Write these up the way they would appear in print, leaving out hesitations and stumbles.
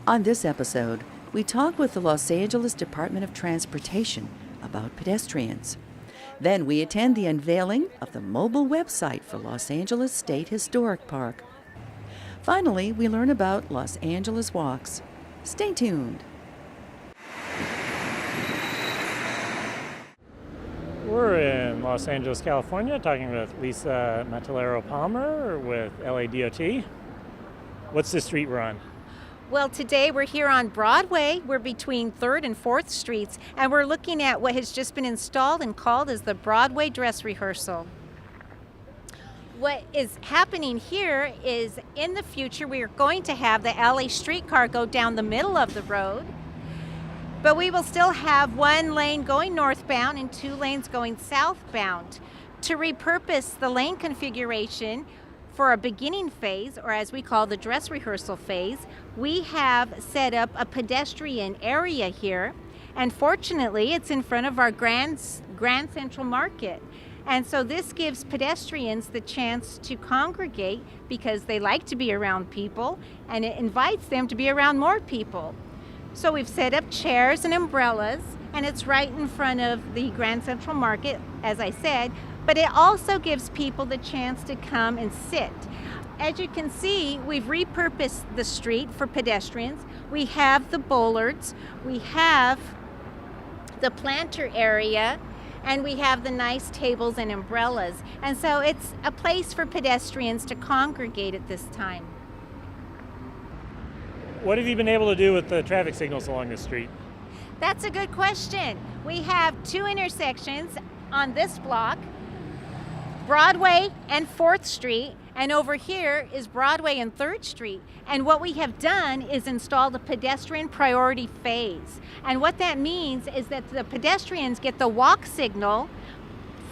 On this episode, we talk with the Los Angeles Department of Transportation about pedestrians. Then we attend the unveiling of the mobile website for Los Angeles State Historic Park. Finally, we learn about Los Angeles Walks. Stay tuned. We're in Los Angeles, California, talking with Lisa Matallero-Palmer with LADOT. What's the street we're on? Well, today we're here on Broadway. We're between 3rd and 4th Streets, and we're looking at what has just been installed and called as the Broadway Dress Rehearsal. What is happening here is in the future we are going to have the LA streetcar go down the middle of the road, but we will still have one lane going northbound and 2 lanes going southbound. To repurpose the lane configuration for a beginning phase, or as we call the dress rehearsal phase, we have set up a pedestrian area here, and fortunately it's in front of our Grand Central Market. And so this gives pedestrians the chance to congregate because they like to be around people, and it invites them to be around more people. So we've set up chairs and umbrellas, and it's right in front of the Grand Central Market, as I said, but it also gives people the chance to come and sit. As you can see, we've repurposed the street for pedestrians. We have the bollards, we have the planter area, and we have the nice tables and umbrellas. And so it's a place for pedestrians to congregate at this time. What have you been able to do with the traffic signals along the street? That's a good question. We have 2 intersections on this block, Broadway and 4th Street, and over here is Broadway and 3rd Street. And what we have done is installed a pedestrian priority phase. And what that means is that the pedestrians get the walk signal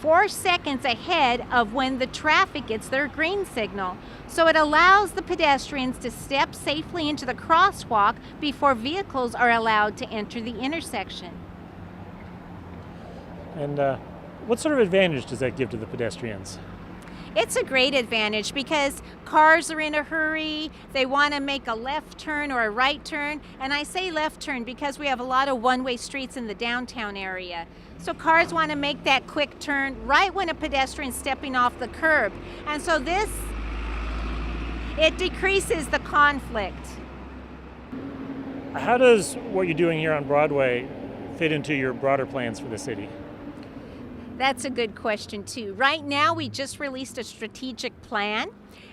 4 seconds ahead of when the traffic gets their green signal. So it allows the pedestrians to step safely into the crosswalk before vehicles are allowed to enter the intersection. And what sort of advantage does that give to the pedestrians? It's a great advantage because cars are in a hurry, they want to make a left turn or a right turn, and I say left turn because we have a lot of one-way streets in the downtown area. So cars want to make that quick turn right when a pedestrian's stepping off the curb. And so it decreases the conflict. How does what you're doing here on Broadway fit into your broader plans for the city? That's a good question too. Right now we just released a strategic plan,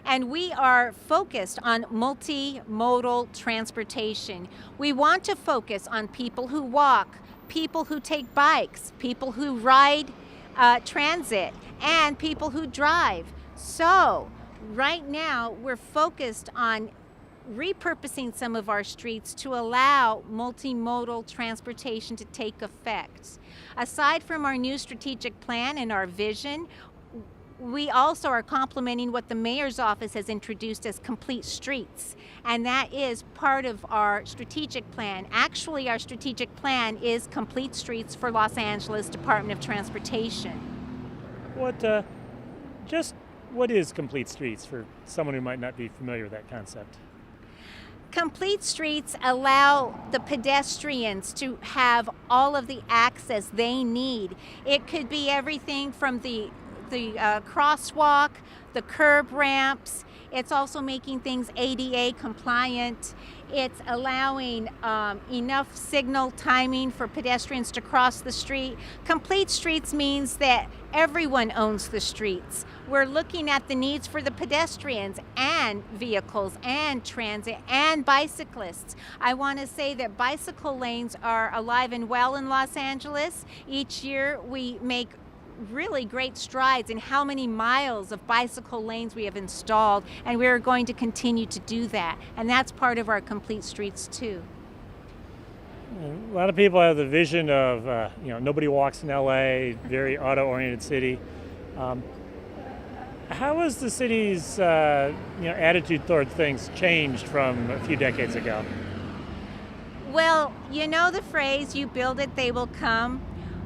and we are focused on multimodal transportation. We want to focus on people who walk, people who take bikes, people who ride transit, and people who drive. So right now we're focused on repurposing some of our streets to allow multimodal transportation to take effect. Aside from our new strategic plan and our vision, we also are complementing what the mayor's office has introduced as complete streets, and that is part of our strategic plan. Actually, our strategic plan is complete streets for Los Angeles Department of Transportation. What is complete streets for someone who might not be familiar with that concept? Complete streets allow the pedestrians to have all of the access they need. It could be everything from the crosswalk, the curb ramps. It's also making things ADA compliant. It's allowing enough signal timing for pedestrians to cross the street. Complete streets means that everyone owns the streets. We're looking at the needs for the pedestrians and vehicles and transit and bicyclists. I want to say that bicycle lanes are alive and well in Los Angeles. Each year we make really great strides in how many miles of bicycle lanes we have installed, and we're going to continue to do that. And that's part of our complete streets too. A lot of people have the vision of, nobody walks in LA, very auto-oriented city. How has the city's, attitude toward things changed from a few decades ago? Well, you know the phrase, you build it, they will come.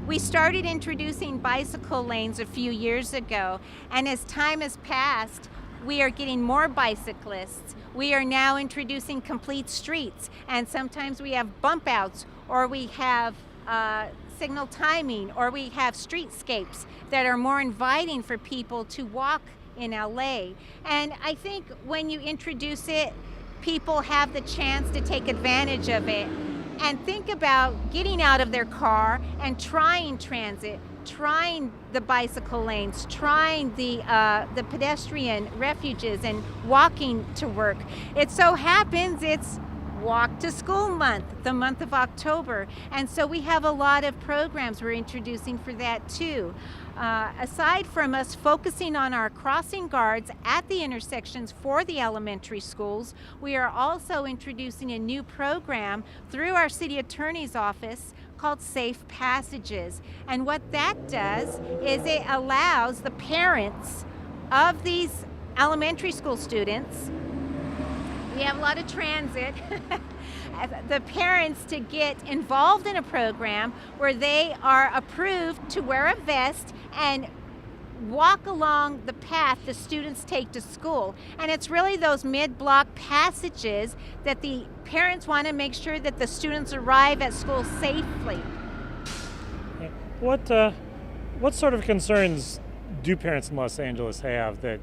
We started introducing bicycle lanes a few years ago, and as time has passed, we are getting more bicyclists. We are now introducing complete streets, and sometimes we have bump outs, or we have signal timing, or we have streetscapes that are more inviting for people to walk in LA. And I think when you introduce it, people have the chance to take advantage of it and think about getting out of their car and trying transit, trying the bicycle lanes, trying the pedestrian refuges and walking to work. It so happens it's Walk to School Month, the month of October. And so we have a lot of programs we're introducing for that too. Aside from us focusing on our crossing guards at the intersections for the elementary schools, we are also introducing a new program through our city attorney's office called Safe Passages. And what that does is it allows the parents of these elementary school students, we have a lot of transit, the parents to get involved in a program where they are approved to wear a vest and walk along the path the students take to school. And it's really those mid-block passages that the parents want to make sure that the students arrive at school safely. What sort of concerns do parents in Los Angeles have that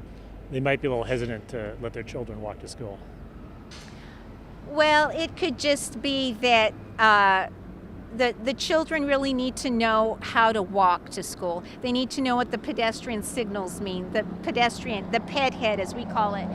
they might be a little hesitant to let their children walk to school? Well, it could just be that the children really need to know how to walk to school. They need to know what the pedestrian signals mean, the ped head as we call it.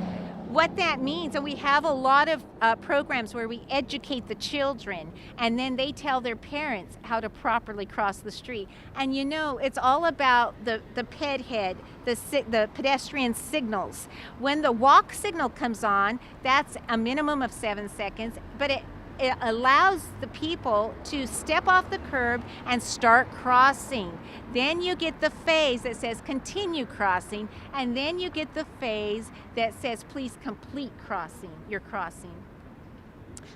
What that means, and we have a lot of programs where we educate the children and then they tell their parents how to properly cross the street. And you know, it's all about the ped head, the pedestrian signals. When the walk signal comes on, that's a minimum of 7 seconds, but it allows the people to step off the curb and start crossing. Then you get the phase that says continue crossing, and then you get the phase that says please complete crossing, your crossing.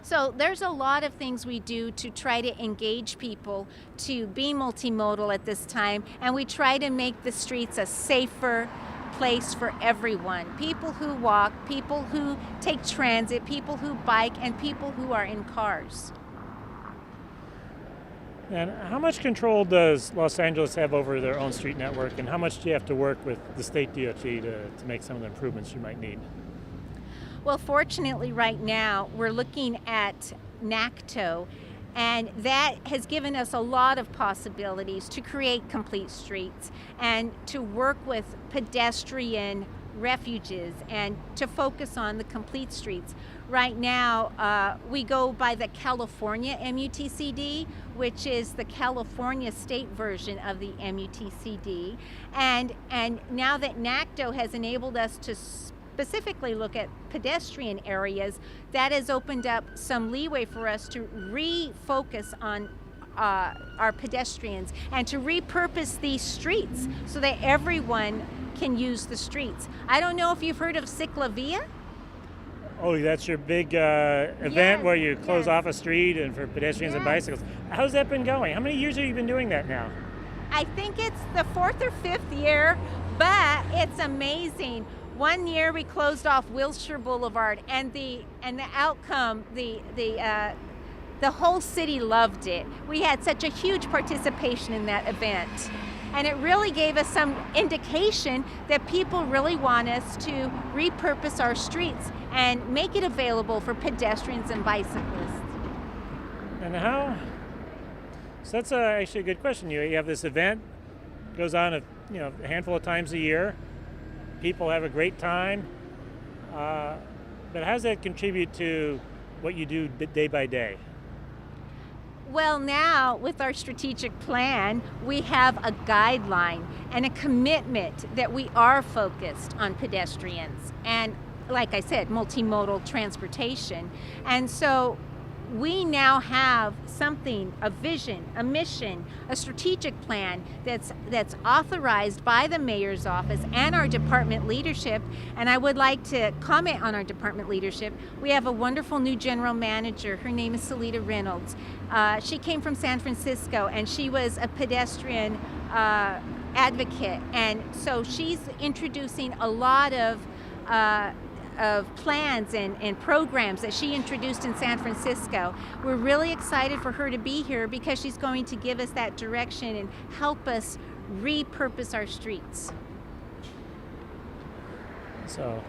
So there's a lot of things we do to try to engage people to be multimodal at this time, and we try to make the streets a safer place for everyone. People who walk, people who take transit, people who bike, and people who are in cars. And how much control does Los Angeles have over their own street network, and how much do you have to work with the state DOT to make some of the improvements you might need? Well, fortunately right now we're looking at NACTO, and that has given us a lot of possibilities to create complete streets and to work with pedestrian refuges and to focus on the complete streets. Right now, we go by the California MUTCD, which is the California state version of the MUTCD. And now that NACTO has enabled us to specifically look at pedestrian areas, that has opened up some leeway for us to refocus on our pedestrians and to repurpose these streets so that everyone can use the streets. I don't know if you've heard of Ciclavia. Oh, that's your big event where you close off a street and for pedestrians and bicycles. How's that been going? How many years have you been doing that now? I think it's the 4th or 5th year, but it's amazing. One year we closed off Wilshire Boulevard, and the outcome, the whole city loved it. We had such a huge participation in that event, and it really gave us some indication that people really want us to repurpose our streets and make it available for pedestrians and bicyclists. And how? So that's actually a good question. You have this event, goes on a handful of times a year. People have a great time, but how does that contribute to what you do day by day? Well, now with our strategic plan, we have a guideline and a commitment that we are focused on pedestrians and, like I said, multimodal transportation. And so we now have something, a vision, a mission, a strategic plan that's authorized by the mayor's office and our department leadership. And I would like to comment on our department leadership. We have a wonderful new general manager. Her name is Salita Reynolds. She came from San Francisco, and she was a pedestrian advocate. And so she's introducing a lot of plans and programs that she introduced in San Francisco. We're really excited for her to be here because she's going to give us that direction and help us repurpose our streets. So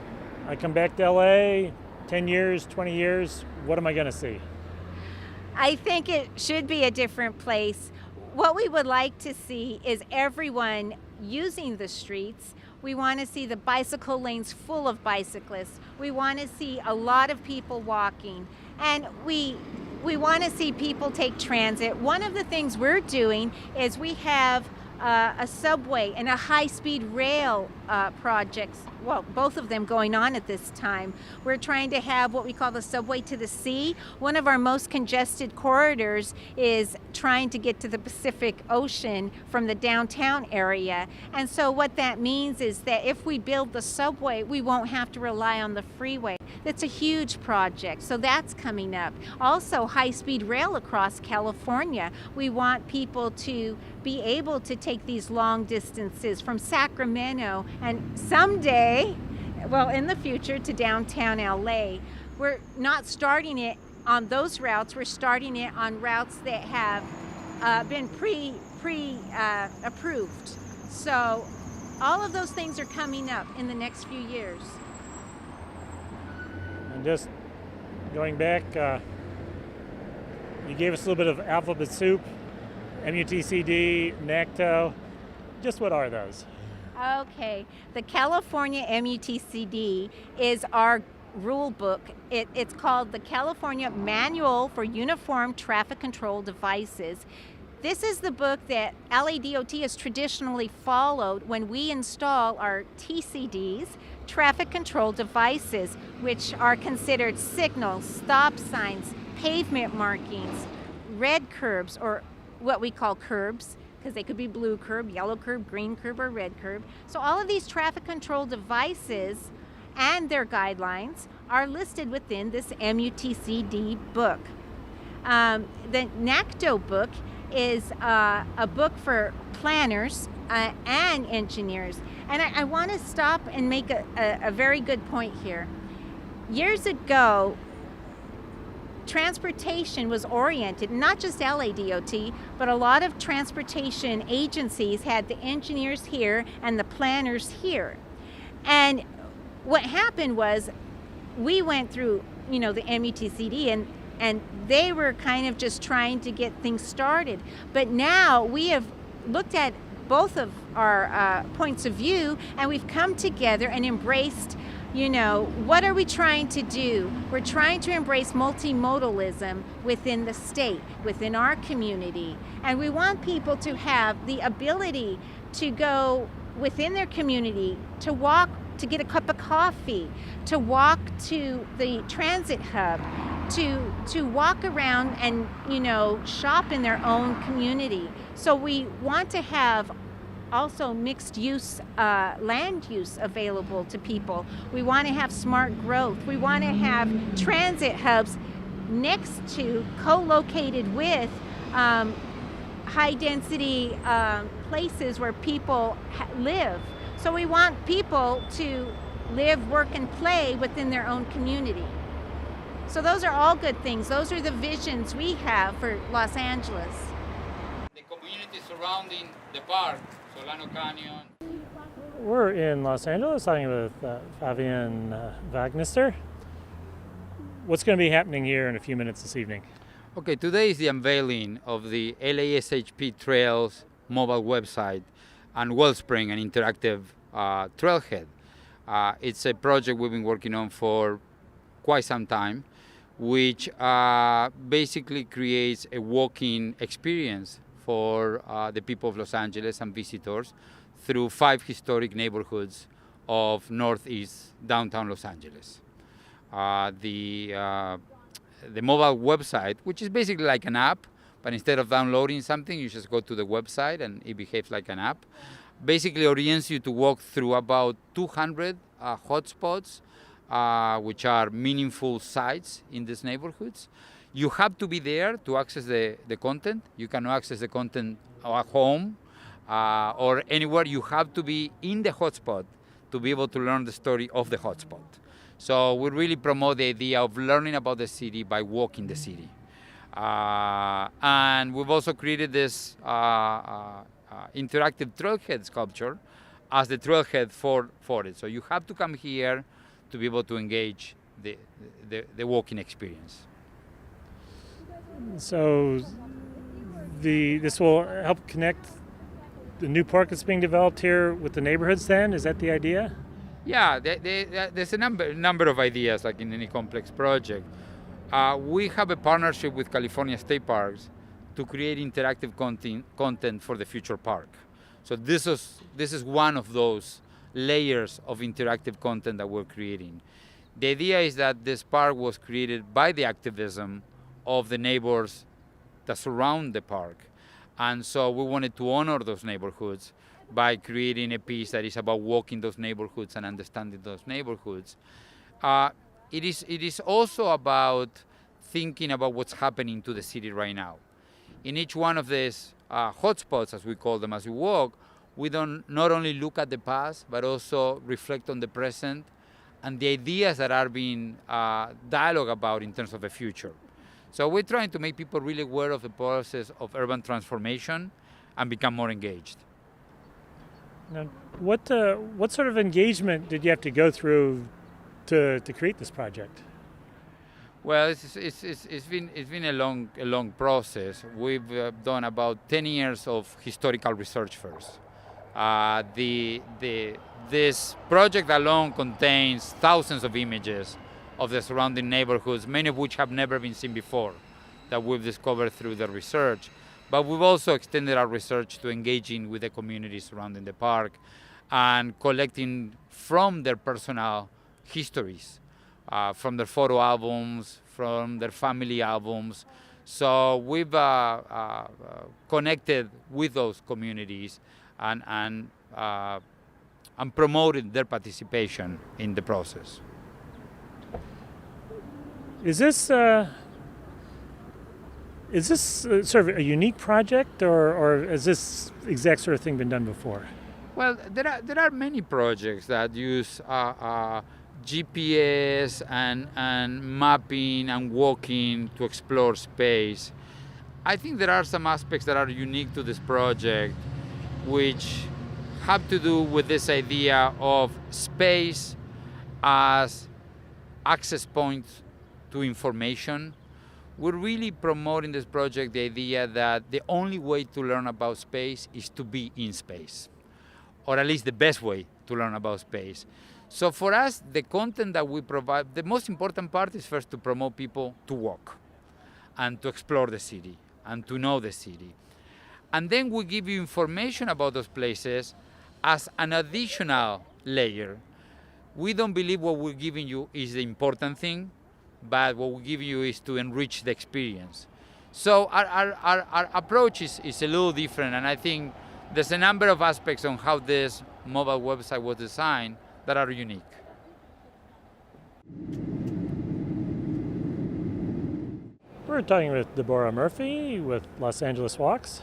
I come back to LA, 10 years, 20 years, what am I going to see? I think it should be a different place. What we would like to see is everyone using the streets. We want to see the bicycle lanes full of bicyclists. We want to see a lot of people walking. And we want to see people take transit. One of the things we're doing is we have a subway and a high-speed rail projects, well, both of them going on at this time. We're trying to have what we call the subway to the sea. One of our most congested corridors is trying to get to the Pacific Ocean from the downtown area. And so what that means is that if we build the subway, we won't have to rely on the freeway. That's a huge project, so that's coming up. Also, high-speed rail across California. We want people to be able to take these long distances from Sacramento and someday, well, in the future, to downtown LA. We're not starting it on those routes. We're starting it on routes that have been approved. So all of those things are coming up in the next few years. And just going back, you gave us a little bit of alphabet soup, MUTCD, NACTO. Just what are those? Okay, the California MUTCD is our rule book. It's called the California Manual for Uniform Traffic Control Devices. This is the book that LADOT has traditionally followed when we install our TCDs, traffic control devices, which are considered signals, stop signs, pavement markings, red curbs, or what we call curbs, because they could be blue curb, yellow curb, green curb, or red curb. So all of these traffic control devices and their guidelines are listed within this MUTCD book. The NACTO book is a book for planners and engineers. And I want to stop and make a very good point here. Years ago, transportation was oriented, not just LADOT, but a lot of transportation agencies had the engineers here and the planners here. And what happened was we went through, the MUTCD and they were kind of just trying to get things started. But now we have looked at both of our points of view, and we've come together and embraced, what are we trying to do? We're trying to embrace multimodalism within the state, within our community. And we want people to have the ability to go within their community, to walk, to get a cup of coffee, to walk to the transit hub, to walk around and, shop in their own community. So we want to have also mixed use land use available to people. We want to have smart growth. We want to have transit hubs next to, co-located with high density places where people live. So we want people to live, work, and play within their own community. So those are all good things. Those are the visions we have for Los Angeles. The community surrounding the park, Solano Canyon. We're in Los Angeles talking with Fabian Wagnister. What's going to be happening here in a few minutes this evening? Okay, today is the unveiling of the LASHP Trails mobile website and Wellspring, an interactive trailhead. It's a project we've been working on for quite some time, which basically creates a walking experience for the people of Los Angeles and visitors through 5 historic neighborhoods of northeast downtown Los Angeles. The mobile website, which is basically like an app, but instead of downloading something, you just go to the website and it behaves like an app, basically orients you to walk through about 200 hotspots, which are meaningful sites in these neighborhoods. You have to be there to access the content. You cannot access the content at home or anywhere. You have to be in the hotspot to be able to learn the story of the hotspot. So we really promote the idea of learning about the city by walking the city. And we've also created this interactive trailhead sculpture as the trailhead for it. So you have to come here to be able to engage the walking experience. So this will help connect the new park that's being developed here with the neighborhoods then? Is that the idea? Yeah, there's a number of ideas like in any complex project. We have a partnership with California State Parks to create interactive content for the future park. So this is one of those layers of interactive content that we're creating. The idea is that this park was created by the activism of the neighbors that surround the park. And so we wanted to honor those neighborhoods by creating a piece that is about walking those neighborhoods and understanding those neighborhoods. It is also about thinking about what's happening to the city right now. In each one of these hotspots, as we call them, as we walk, we don't not only look at the past, but also reflect on the present and the ideas that are being dialogue about in terms of the future. So we're trying to make people really aware of the process of urban transformation and become more engaged. Now, what sort of engagement did you have to go through to create this project? Well, it's been a long process. We've done about 10 years of historical research first. This project alone contains thousands of images of the surrounding neighborhoods, many of which have never been seen before, that we've discovered through the research. But we've also extended our research to engaging with the community surrounding the park and collecting from their personal histories, from their photo albums, from their family albums. So we've connected with those communities and promoted their participation in the process. Is this sort of a unique project, or has this exact sort of thing been done before? Well, there are many projects that use GPS and mapping and walking to explore space. I think there are some aspects that are unique to this project, which have to do with this idea of space as access points to information. We're really promoting this project the idea that the only way to learn about space is to be in space, or at least the best way to learn about space. So for us, the content that we provide, the most important part is first to promote people to walk and to explore the city and to know the city. And then we give you information about those places as an additional layer. We don't believe what we're giving you is the important thing, but what we give you is to enrich the experience. So our approach is a little different, and I think there's a number of aspects on how this mobile website was designed that are unique. We're talking with Deborah Murphy with Los Angeles Walks.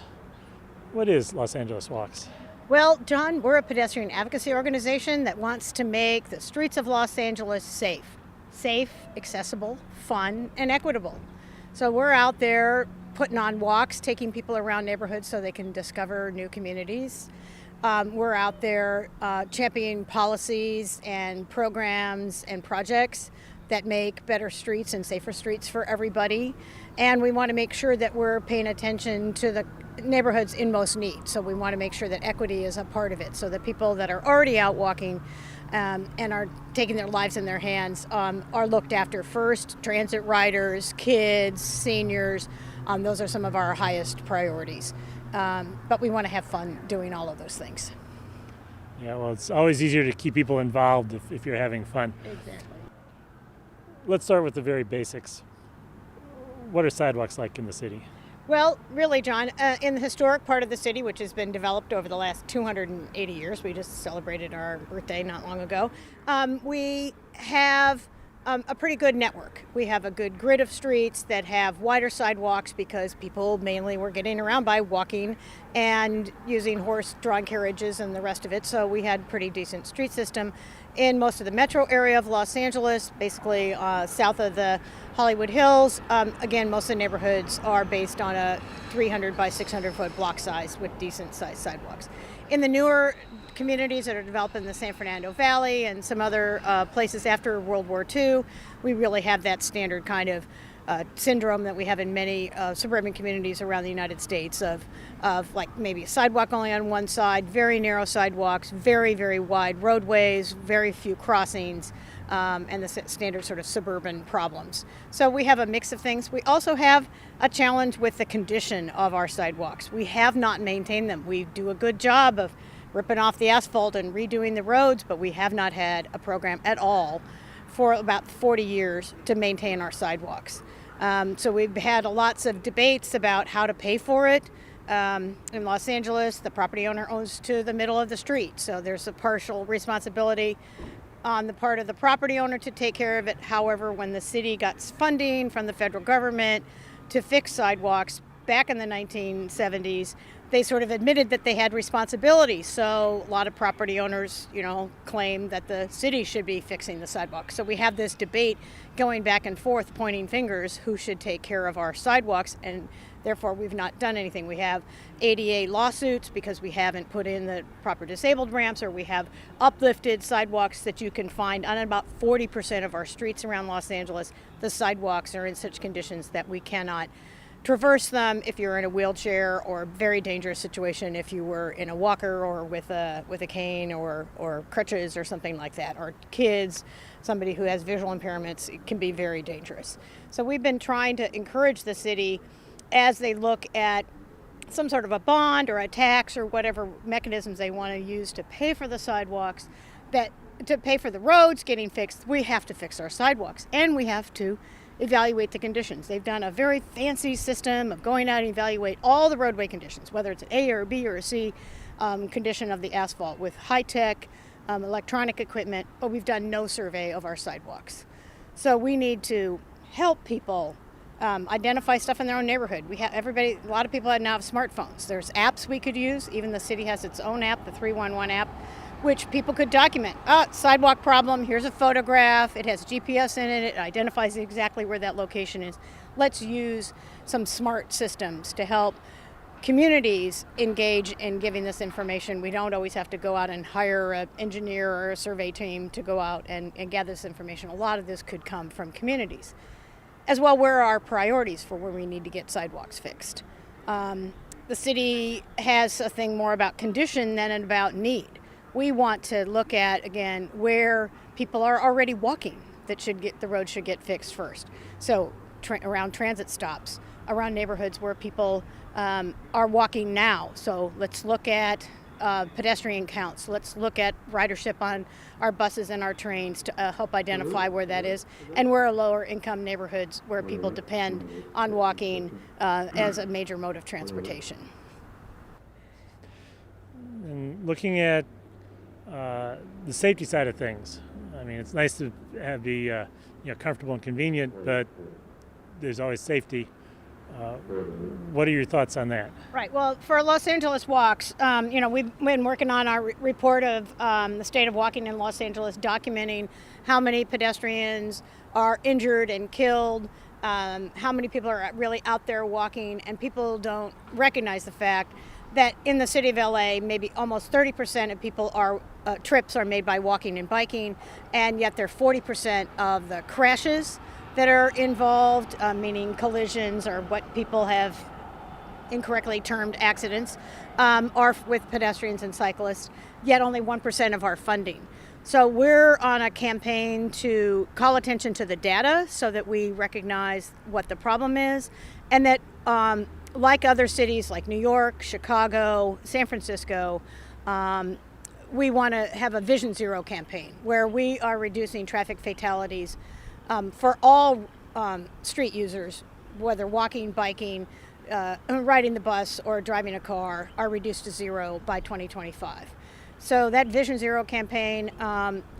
What is Los Angeles Walks? Well, John, we're a pedestrian advocacy organization that wants to make the streets of Los Angeles safe. Safe, accessible, fun, and equitable. So we're out there putting on walks, taking people around neighborhoods so they can discover new communities. We're out there championing policies and programs and projects that make better streets and safer streets for everybody. And we want to make sure that we're paying attention to the neighborhoods in most need. So we want to make sure that equity is a part of it, so that people that are already out walking and are taking their lives in their hands are looked after first. Transit riders, kids, seniors, those are some of our highest priorities. But we want to have fun doing all of those things. Yeah, well, it's always easier to keep people involved if you're having fun. Exactly. Let's start with the very basics. What are sidewalks like in the city? Well, really, John, in the historic part of the city, which has been developed over the last 280 years, we just celebrated our birthday not long ago, we have a pretty good network. We have a good grid of streets that have wider sidewalks because people mainly were getting around by walking and using horse-drawn carriages and the rest of it. So we had pretty decent street system in most of the metro area of Los Angeles, basically south of the Hollywood Hills. Again, most of the neighborhoods are based on a 300 by 600 foot block size with decent sized sidewalks. In the newer communities that are developed in the San Fernando Valley and some other places after World War II, we really have that standard kind of syndrome that we have in many suburban communities around the United States of like maybe a sidewalk only on one side, very narrow sidewalks, very, very wide roadways, very few crossings, and the standard sort of suburban problems. So we have a mix of things. We also have a challenge with the condition of our sidewalks. We have not maintained them. We do a good job of ripping off the asphalt and redoing the roads, but we have not had a program at all for about 40 years to maintain our sidewalks. So we've had lots of debates about how to pay for it. In Los Angeles, the property owner owns to the middle of the street, so there's a partial responsibility on the part of the property owner to take care of it. However, when the city got funding from the federal government to fix sidewalks back in the 1970s, they sort of admitted that they had responsibility. So a lot of property owners, claim that the city should be fixing the sidewalks. So we have this debate going back and forth, pointing fingers, who should take care of our sidewalks, and therefore we've not done anything. We have ADA lawsuits because we haven't put in the proper disabled ramps, or we have uplifted sidewalks that you can find on about 40% of our streets around Los Angeles. The sidewalks are in such conditions that we cannot traverse them if you're in a wheelchair, or very dangerous situation if you were in a walker or with a cane or crutches or something like that, or kids, somebody who has visual impairments. It can be very dangerous. So we've been trying to encourage the city, as they look at some sort of a bond or a tax or whatever mechanisms they want to use to pay for the sidewalks, that to pay for the roads getting fixed, we have to fix our sidewalks, and we have to evaluate the conditions. They've done a very fancy system of going out and evaluate all the roadway conditions, whether it's an A or a B or a C condition of the asphalt, with high-tech electronic equipment, but we've done no survey of our sidewalks. So we need to help people identify stuff in their own neighborhood. A lot of people now have smartphones. There's apps we could use. Even the city has its own app, the 311 app, which people could document. Sidewalk problem, here's a photograph, it has GPS in it, it identifies exactly where that location is. Let's use some smart systems to help communities engage in giving this information. We don't always have to go out and hire an engineer or a survey team to go out and gather this information. A lot of this could come from communities. As well, where are our priorities for where we need to get sidewalks fixed? The city has a thing more about condition than about need. We want to look at, again, where people are already walking the road should get fixed first. So around transit stops, around neighborhoods where people are walking now. So let's look at pedestrian counts. Let's look at ridership on our buses and our trains to help identify where that is. And where are lower income neighborhoods where people depend on walking as a major mode of transportation. And looking at the safety side of things, I mean, it's nice to be comfortable and convenient, but there's always safety. What are your thoughts on that? Right. Well, for Los Angeles Walks, we've been working on our report of the state of walking in Los Angeles, documenting how many pedestrians are injured and killed, how many people are really out there walking, and people don't recognize the fact that in the city of LA, maybe almost 30% of people trips are made by walking and biking, and yet they're 40% of the crashes that are involved, meaning collisions or what people have incorrectly termed accidents, are with pedestrians and cyclists, yet only 1% of our funding. So we're on a campaign to call attention to the data so that we recognize what the problem is, and that like other cities like New York, Chicago, San Francisco, we want to have a Vision Zero campaign where we are reducing traffic fatalities for all street users, whether walking, biking, riding the bus, or driving a car, are reduced to zero by 2025. So that Vision Zero campaign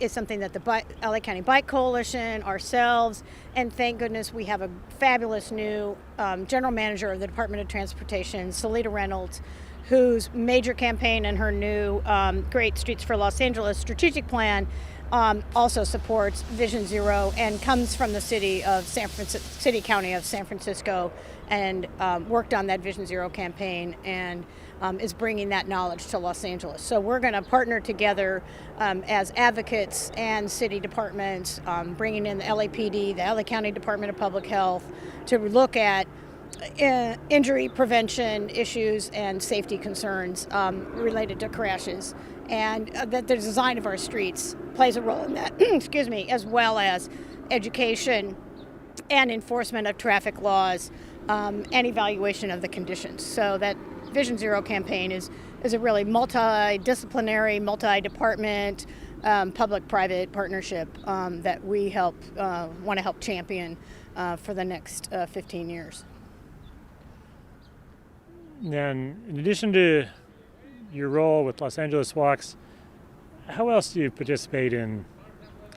is something that the LA County Bike Coalition, ourselves, and thank goodness we have a fabulous new general manager of the Department of Transportation, Salita Reynolds, whose major campaign and her new Great Streets for Los Angeles strategic plan also supports Vision Zero and comes from the city county of San Francisco, and worked on that Vision Zero campaign and is bringing that knowledge to Los Angeles. So we're going to partner together as advocates and city departments, bringing in the LAPD, the LA County Department of Public Health, to look at injury prevention issues and safety concerns related to crashes, and that the design of our streets plays a role in that, excuse me, as well as education and enforcement of traffic laws and evaluation of the conditions. So that Vision Zero campaign is a really multidisciplinary, multi-department, public-private partnership that we want to help champion for the next 15 years. Then, in addition to your role with Los Angeles Walks, how else do you participate in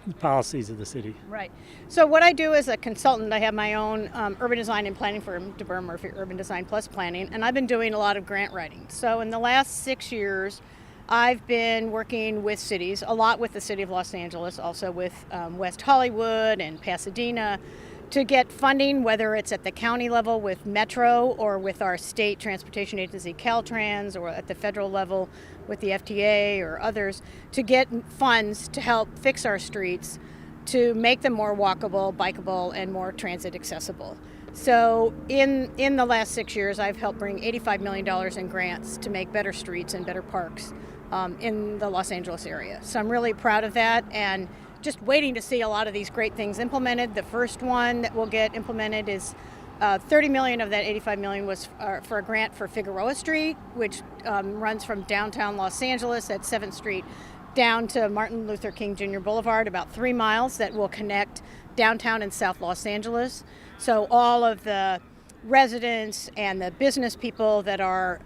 the policies of the city? Right. So what I do as a consultant, I have my own urban design and planning firm, DeBur Murphy Urban Design Plus Planning, and I've been doing a lot of grant writing. So in the last 6 years, I've been working with cities, a lot with the city of Los Angeles, also with West Hollywood and Pasadena, to get funding, whether it's at the county level with Metro or with our state transportation agency Caltrans, or at the federal level with the FTA or others, to get funds to help fix our streets, to make them more walkable, bikeable, and more transit accessible. So in the last 6 years, I've helped bring $85 million in grants to make better streets and better parks in the Los Angeles area. So I'm really proud of that, and just waiting to see a lot of these great things implemented. The first one that will get implemented is $30 million of that $85 million was for a grant for Figueroa Street, which runs from downtown Los Angeles at 7th Street down to Martin Luther King Jr. Boulevard, about 3 miles, that will connect downtown and South Los Angeles. So all of the residents and the business people that are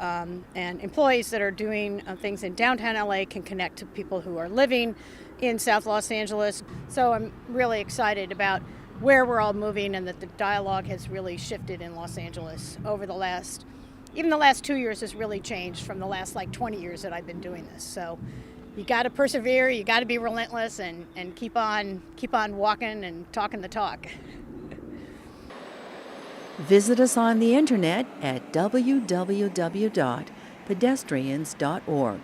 and employees that are doing things in downtown LA can connect to people who are living in South Los Angeles. So I'm really excited about where we're all moving, and that the dialogue has really shifted in Los Angeles over the last 2 years has really changed from the last 20 years that I've been doing this. So you got to persevere, you got to be relentless, and keep on walking and talking the talk. Visit us on the internet at www.pedestrians.org.